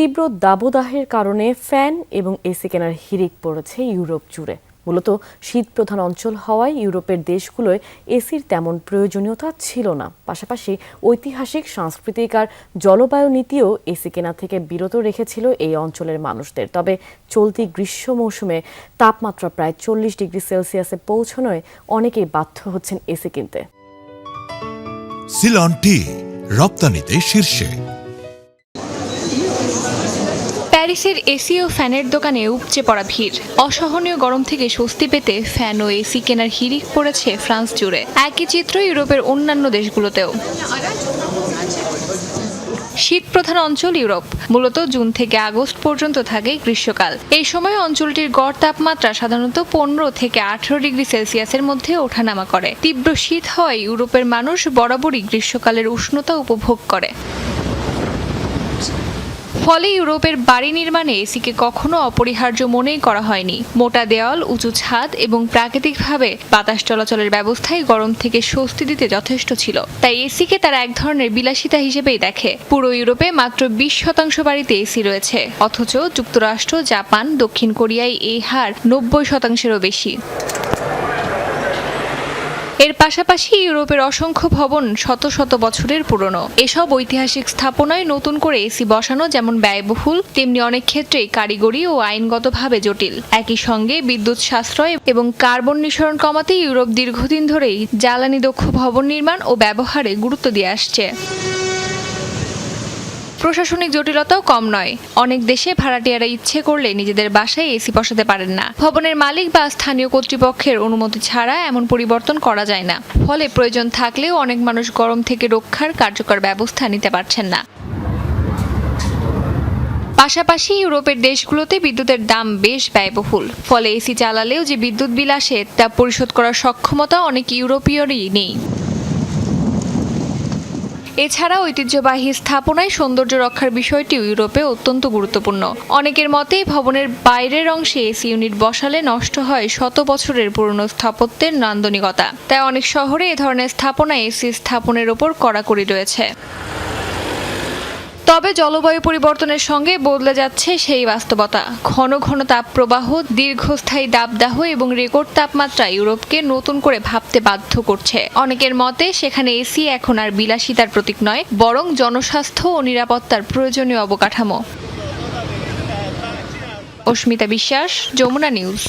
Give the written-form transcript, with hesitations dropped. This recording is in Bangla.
তীব্র দাবদাহের কারণে ফ্যান এবং এসি কেনার হিড়িক পড়েছে ইউরোপ জুড়ে। মূলত শীত প্রধান অঞ্চল হওয়ায় ইউরোপের দেশগুলোয় এসির তেমন প্রয়োজনীয়তা ছিল না। পাশাপাশি ঐতিহাসিক, সাংস্কৃতিক আর জলবায়ু নীতিও এসি কেনা থেকে বিরত রেখেছিল এই অঞ্চলের মানুষদের। তবে চলতি গ্রীষ্ম মৌসুমে তাপমাত্রা প্রায় 40 ডিগ্রি সেলসিয়াসে পৌঁছানোয় অনেকেই বাধ্য হচ্ছেন এসি কিনতে। সিলন টি রপ্তানিতে শীর্ষে। প্যারিসের এসি ও ফ্যানের দোকানে উপচে পড়া ভিড়। অসহনীয় গরম থেকে স্বস্তি পেতে ফ্যান ও এসি কেনার হিড়িক পড়েছে ফ্রান্স জুড়ে। একই চিত্র ইউরোপের অন্যান্য দেশগুলোতেও। শীত প্রধান অঞ্চল ইউরোপ। মূলত জুন থেকে আগস্ট পর্যন্ত থাকে গ্রীষ্মকাল। এই সময় অঞ্চলটির গড় তাপমাত্রা সাধারণত 15 থেকে 18 ডিগ্রি সেলসিয়াসের মধ্যে ওঠানামা করে। তীব্র শীত হওয়ায় ইউরোপের মানুষ বরাবরই গ্রীষ্মকালের উষ্ণতা উপভোগ করে। ফলে ইউরোপের বাড়ি নির্মাণে এসিকে কখনো অপরিহার্য মনেই করা হয়নি। মোটা দেওয়াল, উঁচু ছাদ এবং প্রাকৃতিকভাবে বাতাস চলাচলের ব্যবস্থাই গরম থেকে স্বস্তি দিতে যথেষ্ট ছিল। তাই এসিকে তারা এক ধরনের বিলাসিতা হিসেবেই দেখে। পুরো ইউরোপে মাত্র 20% বাড়িতে এসি রয়েছে, অথচ যুক্তরাষ্ট্র, জাপান, দক্ষিণ কোরিয়ায় এই হার 90%-এরও বেশি। এর পাশাপাশি ইউরোপের অসংখ্য ভবন শত শত বছরের পুরনো। এসব ঐতিহাসিক স্থাপনায় নতুন করে এসি বসানো যেমন ব্যয়বহুল, তেমনি অনেক ক্ষেত্রেই কারিগরি ও আইনগতভাবে জটিল। একই সঙ্গে বিদ্যুৎ সাশ্রয় এবং কার্বন নিঃসরণ কমাতে ইউরোপ দীর্ঘদিন ধরেই জ্বালানি দক্ষ ভবন নির্মাণ ও ব্যবহারে গুরুত্ব দিয়ে আসছে। প্রশাসনিক জটিলতাও কম নয়। অনেক দেশে ভাড়াটিয়ারা ইচ্ছে করলে নিজেদের বাসায় এসি বসাতে পারেন না। ভবনের মালিক বা স্থানীয় কর্তৃপক্ষের অনুমতি ছাড়া এমন পরিবর্তন করা যায় না। ফলে প্রয়োজন থাকলেও অনেক মানুষ গরম থেকে রক্ষার কার্যকর ব্যবস্থা নিতে পারছেন না। পাশাপাশি ইউরোপের দেশগুলোতে বিদ্যুতের দাম বেশ ব্যয়বহুল। ফলে এসি চালালেও যে বিদ্যুৎ বিল আসে তা পরিশোধ করার সক্ষমতা অনেক ইউরোপীয়রই নেই। এছাড়া ঐতিহ্যবাহী স্থাপনায় সৌন্দর্য রক্ষার বিষয়টিও ইউরোপে অত্যন্ত গুরুত্বপূর্ণ। অনেকের মতে ভবনের বাইরের অংশে এসি ইউনিট বসালে নষ্ট হয় শত বছরের পুরনো স্থাপত্যের নান্দনিকতা। তাই অনেক শহরে এ ধরনের স্থাপনায় এসি স্থাপনের ওপর কড়াকড়ি রয়েছে। তবে জলবায়ু পরিবর্তনের সঙ্গে বদলে যাচ্ছে সেই বাস্তবতা। ঘন ঘন তাপপ্রবাহ, দীর্ঘস্থায়ী দাবদাহ এবং রেকর্ড তাপমাত্রা ইউরোপকে নতুন করে ভাবতে বাধ্য করছে। অনেকের মতে সেখানে এসি এখন আর বিলাসিতার প্রতীক নয়, বরং জনস্বাস্থ্য ও নিরাপত্তার প্রয়োজনীয় অবকাঠামো। অস্মিতা বিশ্বাস, যমুনা নিউজ।